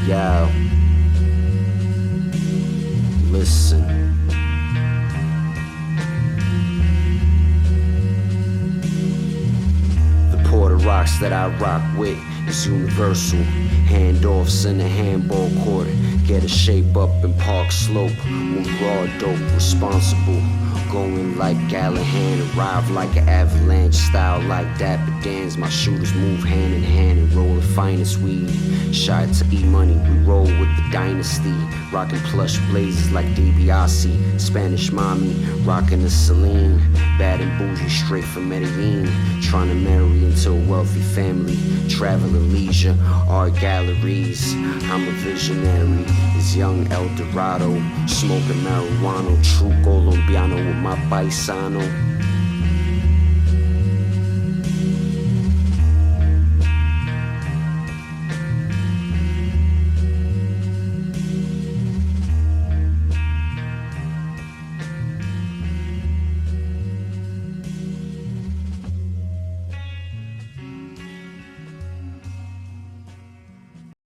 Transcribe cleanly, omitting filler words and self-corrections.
Yo, listen. The Porter rocks that I rock with is universal. Handoffs in the handball court. Get a shape up in Park Slope. When raw dope, responsible. Going like Gallahan, arrive like an avalanche. Style like Dapper Dan's. My shooters move hand in hand and roll the finest weed. Shy to E-Money, we roll with the dynasty. Rockin' plush blazers like DiBiase. Spanish mommy, rockin' the Celine. Bad and bougie, straight from Medellin. Trying to marry into a wealthy family. Travel and leisure, art galleries. I'm a visionary, it's young El Dorado. Smoking marijuana, true Colombiano with my paisano.